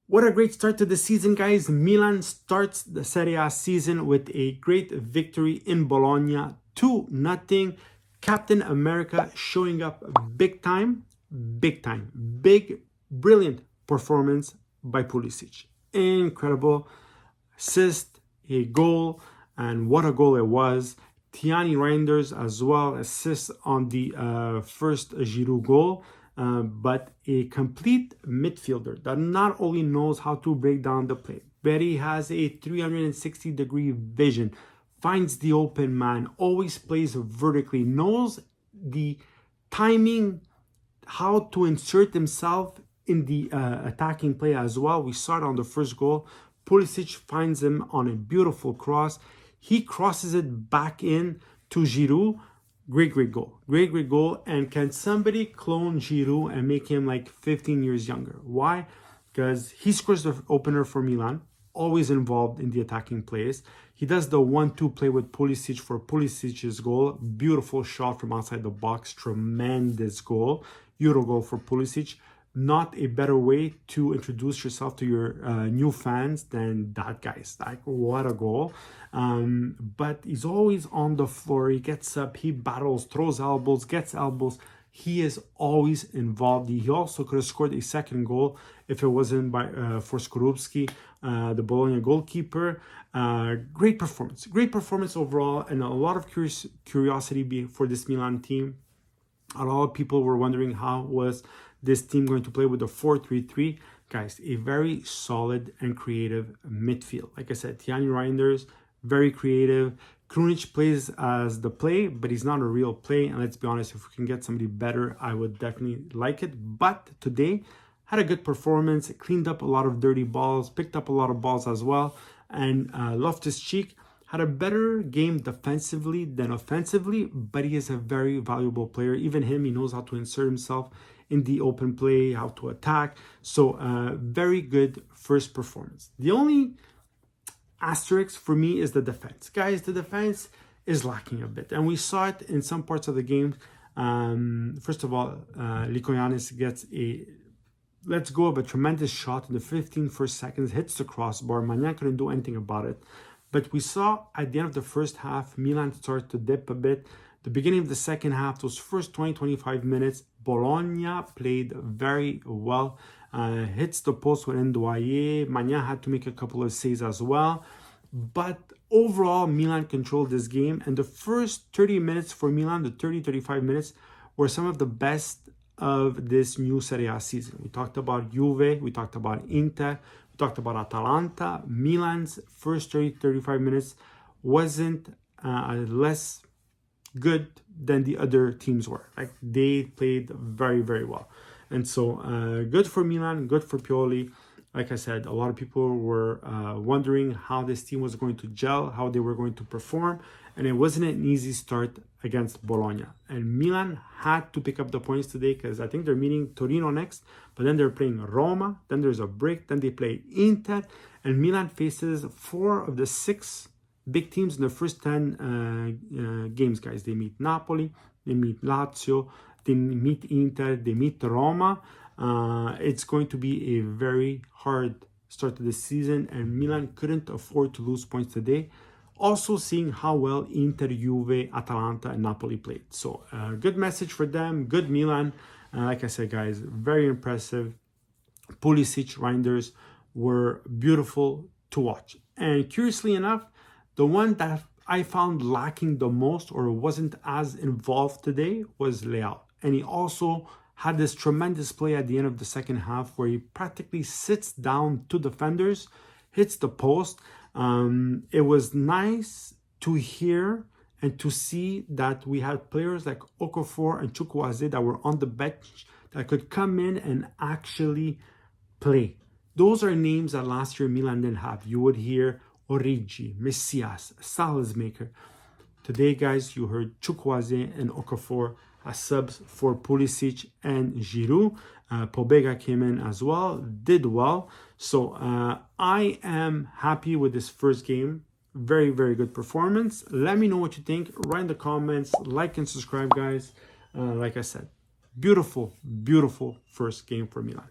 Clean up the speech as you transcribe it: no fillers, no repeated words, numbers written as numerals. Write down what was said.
What a great start to the season, guys. Milan starts the Serie A season with a great victory in Bologna, 2-0. Captain America showing up big time, big, brilliant performance by Pulisic. Incredible assist, a goal, and what a goal it was. Tiani Reinders as well, assists on the first Giroud goal. But a complete midfielder that not only knows how to break down the play, but he has a 360-degree vision, finds the open man, always plays vertically, knows the timing, how to insert himself in the attacking play as well. We saw it on the first goal. Pulisic finds him on a beautiful cross. He crosses it back in to Giroud. Great goal. Great goal. And can somebody clone Giroud and make him like 15 years younger? Why? Because he scores the opener for Milan, always involved in the attacking plays. He does the 1-2 play with Pulisic for Pulisic's goal. Beautiful shot from outside the box. Tremendous goal. Euro goal for Pulisic. Not a better way to introduce yourself to your new fans than that, guys. Like, what a goal. But he's always on the floor. He gets up, he battles, throws elbows, gets elbows. He is always involved. He also could have scored a second goal if it wasn't for Skorupski, the Bologna goalkeeper. Great performance overall, and a lot of curiosity for this Milan team. A lot of people were wondering how was this team going to play with the 4-3-3. Guys, a very solid and creative midfield. Like I said, Tiani Reinders, very creative. Krunic plays as the play, but he's not a real play. And let's be honest, if we can get somebody better, I would definitely like it. But today, had a good performance, cleaned up a lot of dirty balls, picked up a lot of balls as well. And Loftus-Cheek had a better game defensively than offensively, but he is a very valuable player. Even him, he knows how to insert himself in the open play, how to attack. So very good first performance. The only asterisk for me is the defense. Guys, the defense is lacking a bit. And we saw it in some parts of the game. First of all, Likoyanis gets a let's go of a tremendous shot in the 15 first seconds, hits the crossbar. Magnan couldn't do anything about it. But we saw at the end of the first half, Milan start to dip a bit. The beginning of the second half, those first 20-25 minutes, Bologna played very well. Hits the post with Ndoye. Magnan had to make a couple of saves as well. But overall, Milan controlled this game. And the first 30 minutes for Milan, the 30-35 minutes, were some of the best of this new Serie A season. We talked about Juve. We talked about Inter. We talked about Atalanta. Milan's first 30-35 minutes wasn't less good than the other teams were. Like, they played very well. And so good for Milan, good for Pioli. Like I said, a lot of people were wondering how this team was going to gel, how they were going to perform, and it wasn't an easy start against Bologna. And Milan had to pick up the points today because I think they're meeting Torino next, but then they're playing Roma, then there's a break, then they play Inter, and Milan faces 4 of the 6 big teams in the first 10 games, guys. They meet Napoli, they meet Lazio, they meet Inter, they meet Roma. It's going to be a very hard start to the season, and Milan couldn't afford to lose points today. Also seeing how well Inter, Juve, Atalanta, and Napoli played. So good message for them, good Milan. Like I said, guys, very impressive. Pulisic, Reinders were beautiful to watch. And curiously enough, the one that I found lacking the most or wasn't as involved today was Leao. And he also had this tremendous play at the end of the second half where he practically sits down 2 defenders, hits the post. It was nice to hear and to see that we had players like Okafor and Chukwueze that were on the bench that could come in and actually play. Those are names that last year Milan didn't have. You would hear Origi, Messias, Salazmaker. Today, guys, you heard Chukwueze and Okafor as subs for Pulisic and Giroud. Pobega came in as well, did well. So I am happy with this first game. Very good performance. Let me know what you think. Write in the comments, like and subscribe, guys. Like I said, beautiful first game for Milan.